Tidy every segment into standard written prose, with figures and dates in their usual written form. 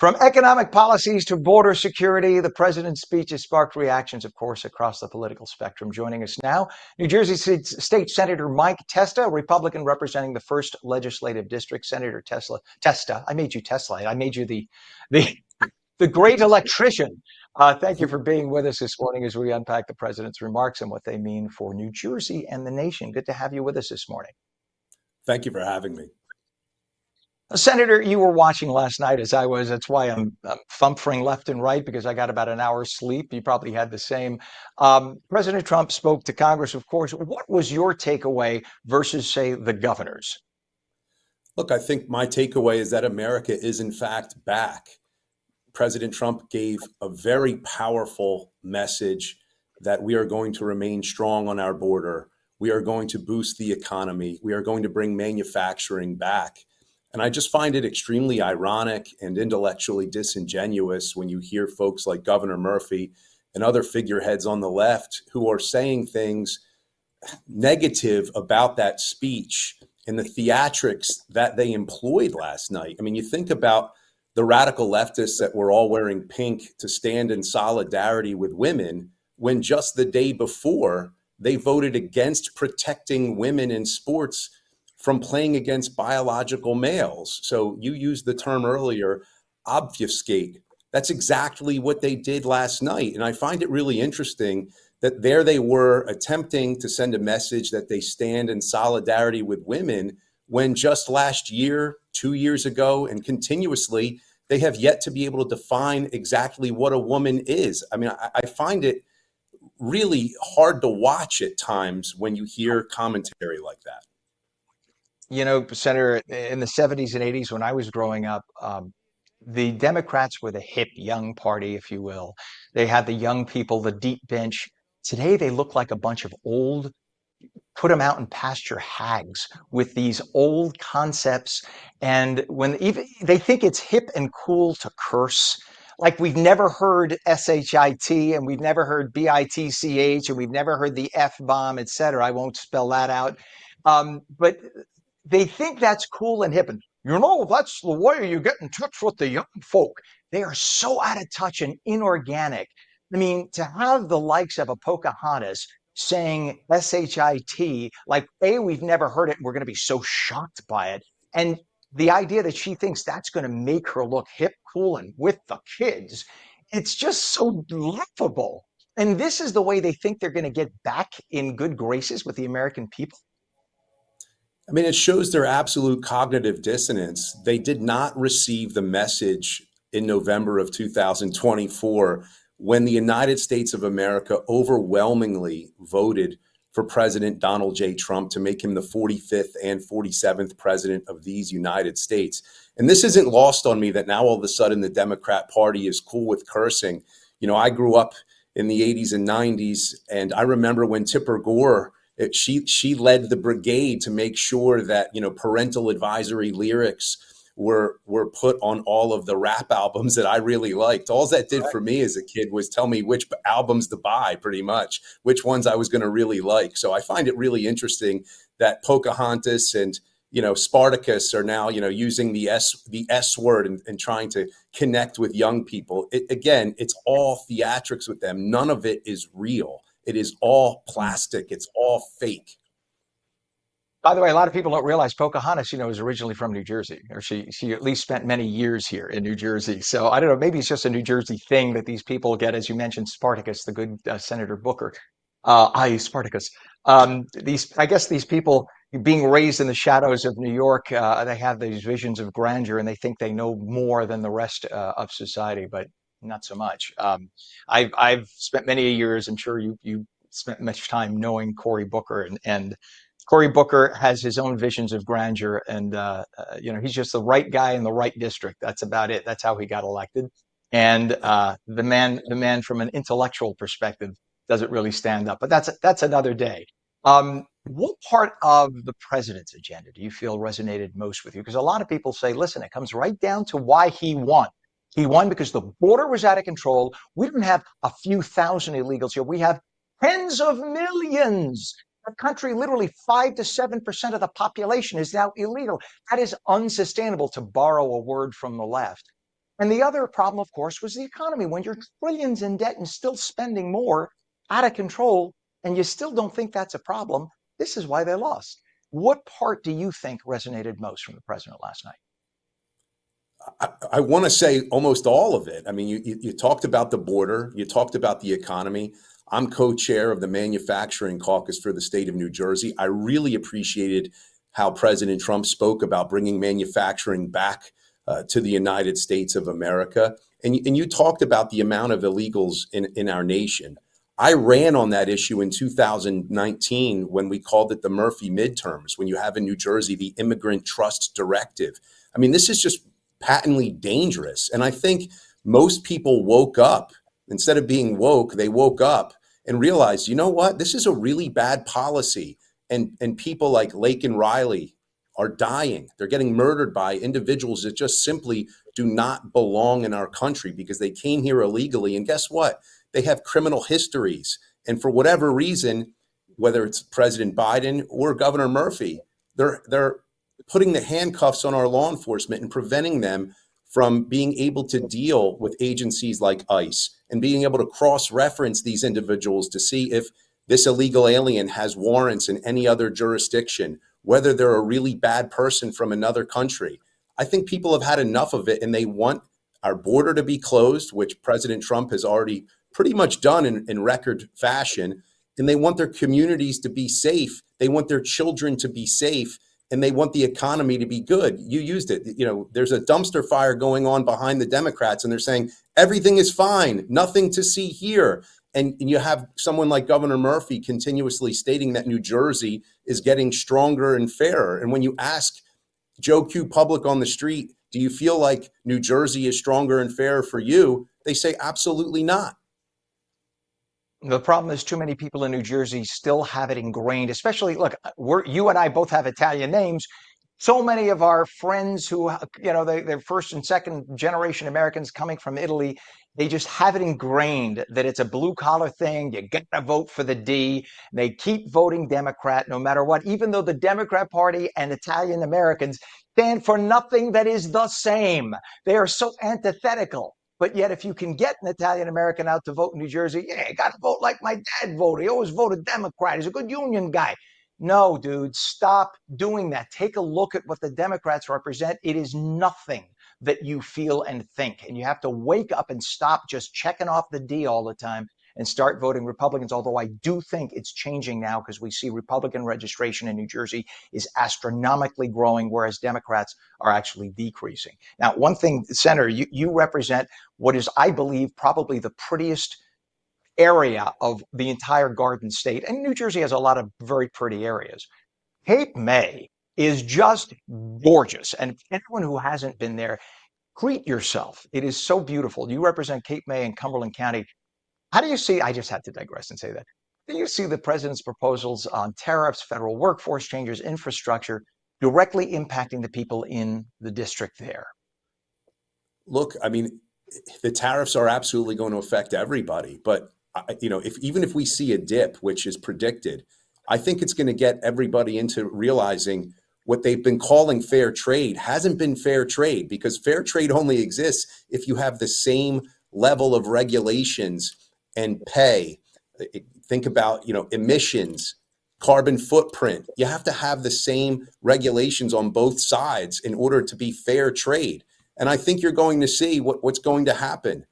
From economic policies to border security, the president's speech has sparked reactions, of course, across the political spectrum. Joining us now, New Jersey State Senator Mike Testa, a Republican representing the first legislative district. Senator Testa, I made you Tesla. I made you the the great electrician. Thank you for being with us this morning as we unpack the president's remarks and what they mean for New Jersey and the nation. Good to have you with us this morning. Thank you for having me. Senator, you were watching last night as I was. That's why I'm thumpering left and right because I got about an hour's sleep. You probably had the same. President Trump spoke to Congress, of course. What was your takeaway versus, say, the governors? Look, I think my takeaway is that America is in fact back. President Trump gave a very powerful message that we are going to remain strong on our border. We are going to boost the economy. We are going to bring manufacturing back. And I just find it extremely ironic and intellectually disingenuous when you hear folks like Governor Murphy and other figureheads on the left who are saying things negative about that speech and the theatrics that they employed last night. I mean, you think about the radical leftists that were all wearing pink to stand in solidarity with women when just the day before they voted against protecting women in sports from playing against biological males. So you used the term earlier, obfuscate. That's exactly what they did last night. And I find it really interesting that there they were attempting to send a message that they stand in solidarity with women when just last year, 2 years ago, and continuously, they have yet to be able to define exactly what a woman is. I mean, I find it really hard to watch at times when you hear commentary like that. You know, Senator, in the 70s and 80s, when I was growing up, the Democrats were the hip young party, if you will. They had the young people, the deep bench. Today, they look like a bunch of old, put them out in pasture hags with these old concepts. And when even they think it's hip and cool to curse, like we've never heard shit and we've never heard bitch and we've never heard the f bomb, etc. I won't spell that out. But they think that's cool and hip. And you know, that's the way you get in touch with the young folk. They are so out of touch and inorganic. I mean, to have the likes of a Pocahontas saying shit, like, A, we've never heard it. We're going to be so shocked by it. And the idea that she thinks that's going to make her look hip, cool, and with the kids, it's just so laughable. And this is the way they think they're going to get back in good graces with the American people. I mean, it shows their absolute cognitive dissonance. They did not receive the message in November of 2024 when the United States of America overwhelmingly voted for President Donald J. Trump to make him the 45th and 47th president of these United States. And this isn't lost on me that now all of a sudden the Democrat Party is cool with cursing. You know, I grew up in the 80s and 90s, and I remember when Tipper Gore she led the brigade to make sure that, you know, parental advisory lyrics were put on all of the rap albums that I really liked. All that did for me as a kid was tell me which albums to buy, pretty much, which ones I was going to really like. So I find it really interesting that Pocahontas and, you know, Spartacus are now, you know, using the S word and trying to connect with young people. Again, it's all theatrics with them. None of it is real. It is all plastic. It's all fake. By the way, a lot of people don't realize Pocahontas, you know, is originally from New Jersey, or she at least spent many years here in New Jersey. So I don't know, maybe it's just a New Jersey thing that these people get, as you mentioned, Spartacus, the good Senator Booker, Spartacus. I guess these people being raised in the shadows of New York, they have these visions of grandeur, and they think they know more than the rest of society, but not so much. I've spent many years. I'm sure you spent much time knowing Cory Booker, and Cory Booker has his own visions of grandeur, and you know, he's just the right guy in the right district. That's about it. That's how he got elected. And the man, from an intellectual perspective, doesn't really stand up. But that's another day. What part of the president's agenda do you feel resonated most with you? Because a lot of people say, listen, it comes right down to why he won. He won because the border was out of control. We didn't have a few thousand illegals here. We have tens of millions. The country, literally 5 to 7% of the population is now illegal. That is unsustainable, to borrow a word from the left. And the other problem, of course, was the economy. When you're trillions in debt and still spending more out of control, and you still don't think that's a problem, this is why they lost. What part do you think resonated most from the president last night? I want to say almost all of it. I mean, you talked about the border, you talked about the economy. I'm co-chair of the manufacturing caucus for the state of New Jersey. I really appreciated how President Trump spoke about bringing manufacturing back to the United States of America. And you talked about the amount of illegals in our nation. I ran on that issue in 2019 when we called it the Murphy midterms, when you have in New Jersey the Immigrant Trust Directive. I mean, this is just patently dangerous. And I think most people woke up. Instead of being woke, they woke up and realized, you know what, this is a really bad policy. And people like Lake and Riley are dying. They're getting murdered by individuals that just simply do not belong in our country because they came here illegally. And guess what? They have criminal histories. And for whatever reason, whether it's President Biden or Governor Murphy, they're putting the handcuffs on our law enforcement and preventing them from being able to deal with agencies like ICE and being able to cross-reference these individuals to see if this illegal alien has warrants in any other jurisdiction, whether they're a really bad person from another country. I think people have had enough of it and they want our border to be closed, which President Trump has already pretty much done in record fashion. And they want their communities to be safe. They want their children to be safe, and they want the economy to be good. You used it. You know, there's a dumpster fire going on behind the Democrats, and they're saying everything is fine, nothing to see here. And you have someone like Governor Murphy continuously stating that New Jersey is getting stronger and fairer. And when you ask Joe Q public on the street, do you feel like New Jersey is stronger and fairer for you? They say absolutely not. The problem is too many people in New Jersey still have it ingrained, especially, look, you and I both have Italian names. So many of our friends who, they're first and second generation Americans coming from Italy, they just have it ingrained that it's a blue collar thing. You got to vote for the D. They keep voting Democrat no matter what, even though the Democrat Party and Italian Americans stand for nothing that is the same. They are so antithetical. But yet, if you can get an Italian American out to vote in New Jersey, yeah, you got to vote like my dad voted. He always voted Democrat. He's a good union guy. No, dude, stop doing that. Take a look at what the Democrats represent. It is nothing that you feel and think. And you have to wake up and stop just checking off the D all the time and start voting Republicans. Although I do think it's changing now because we see Republican registration in New Jersey is astronomically growing, whereas Democrats are actually decreasing. Now, one thing, Senator, you represent what is, I believe, probably the prettiest area of the entire Garden State. And New Jersey has a lot of very pretty areas. Cape May is just gorgeous. And anyone who hasn't been there, treat yourself. It is so beautiful. You represent Cape May and Cumberland County. How do you see? I just had to digress and say that. Do you see the president's proposals on tariffs, federal workforce changes, infrastructure directly impacting the people in the district there? Look, I mean, the tariffs are absolutely going to affect everybody, but if even if we see a dip, which is predicted, I think it's going to get everybody into realizing what they've been calling fair trade hasn't been fair trade, because fair trade only exists if you have the same level of regulations and pay. Think about, emissions, carbon footprint. You have to have the same regulations on both sides in order to be fair trade. And I think you're going to see what's going to happen.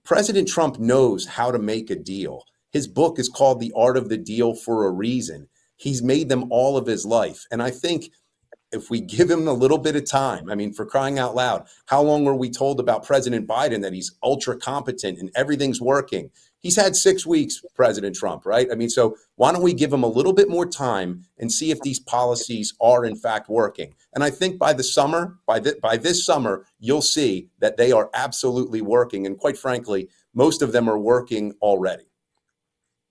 President Trump knows how to make a deal. His book is called The Art of the Deal for a reason. He's made them all of his life. And I think if we give him a little bit of time, I mean, for crying out loud, how long were we told about President Biden that he's ultra competent and everything's working? He's had 6 weeks, President Trump, right? I mean, so why don't we give him a little bit more time and see if these policies are in fact working? And I think by the summer, by this summer, you'll see that they are absolutely working. And quite frankly, most of them are working already.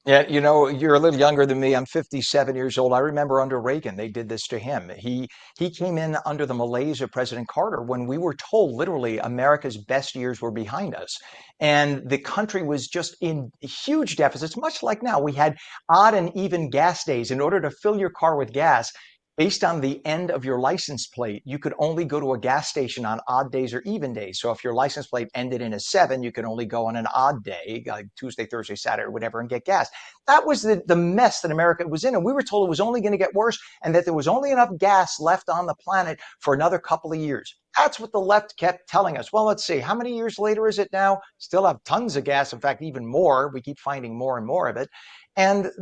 Yeah, you're a little younger than me. I'm 57 years old. I remember under Reagan, they did this to him. He came in under the malaise of President Carter when we were told literally America's best years were behind us. And the country was just in huge deficits, much like now. We had odd and even gas days. In order to fill your car with gas, based on the end of your license plate, you could only go to a gas station on odd days or even days. So if your license plate ended in a 7, you could only go on an odd day, like Tuesday, Thursday, Saturday, or whatever, and get gas. That was the mess that America was in. And we were told it was only going to get worse and that there was only enough gas left on the planet for another couple of years. That's what the left kept telling us. Well, let's see, how many years later is it now? Still have tons of gas. In fact, even more. We keep finding more and more of it. And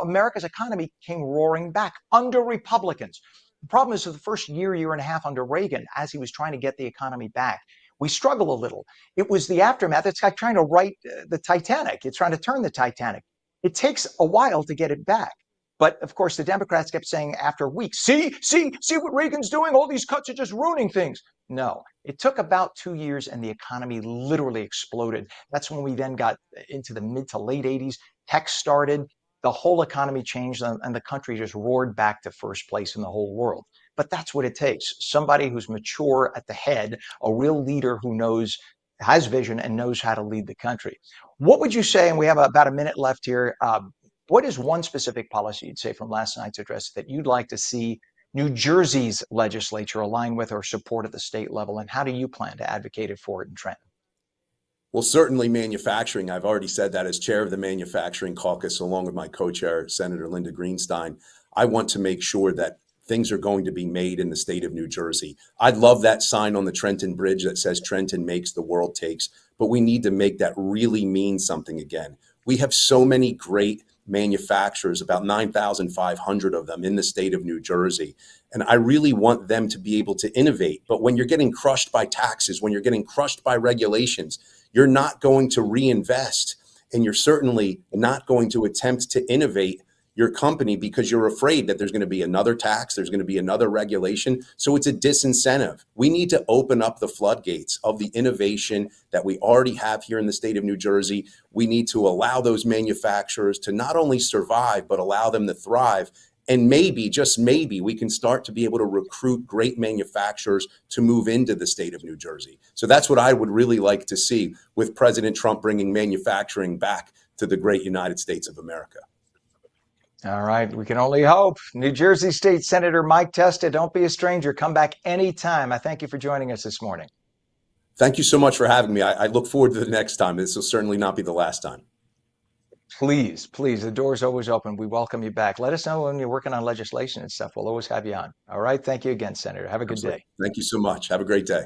America's economy came roaring back under Republicans. The problem is, for the first year and a half under Reagan, as he was trying to get the economy back, we struggle a little. It was the aftermath. It's like trying to right the Titanic. It's trying to turn the Titanic. It takes a while to get it back. But of course, the Democrats kept saying after weeks, see what Reagan's doing? All these cuts are just ruining things. No, it took about 2 years and the economy literally exploded. That's when we then got into the mid to late 80s. Tech started, the whole economy changed, and the country just roared back to first place in the whole world. But that's what it takes. Somebody who's mature at the head, a real leader who has vision and knows how to lead the country. What would you say, and we have about a minute left here, what is one specific policy you'd say from last night's address that you'd like to see New Jersey's legislature align with or support at the state level? And how do you plan to advocate it for it in Trenton? Well, certainly manufacturing. I've already said that as chair of the manufacturing caucus, along with my co-chair, Senator Linda Greenstein. I want to make sure that things are going to be made in the state of New Jersey. I'd love that sign on the Trenton Bridge that says Trenton makes, the world takes, but we need to make that really mean something again. We have so many great manufacturers, about 9,500 of them in the state of New Jersey. And I really want them to be able to innovate. But when you're getting crushed by taxes, when you're getting crushed by regulations, you're not going to reinvest. And you're certainly not going to attempt to innovate your company because you're afraid that there's going to be another tax, there's going to be another regulation. So it's a disincentive. We need to open up the floodgates of the innovation that we already have here in the state of New Jersey. We need to allow those manufacturers to not only survive, but allow them to thrive. And maybe, just maybe, we can start to be able to recruit great manufacturers to move into the state of New Jersey. So that's what I would really like to see with President Trump bringing manufacturing back to the great United States of America. All right, we can only hope. New Jersey State Senator Mike Testa, don't be a stranger. Come back anytime. I thank you for joining us this morning. Thank you so much for having me. I look forward to the next time. This will certainly not be the last time. Please, please, the door's always open. We welcome you back. Let us know when you're working on legislation and stuff. We'll always have you on. All right, thank you again, Senator. Have a good Absolutely. day. Thank you so much. Have a great day.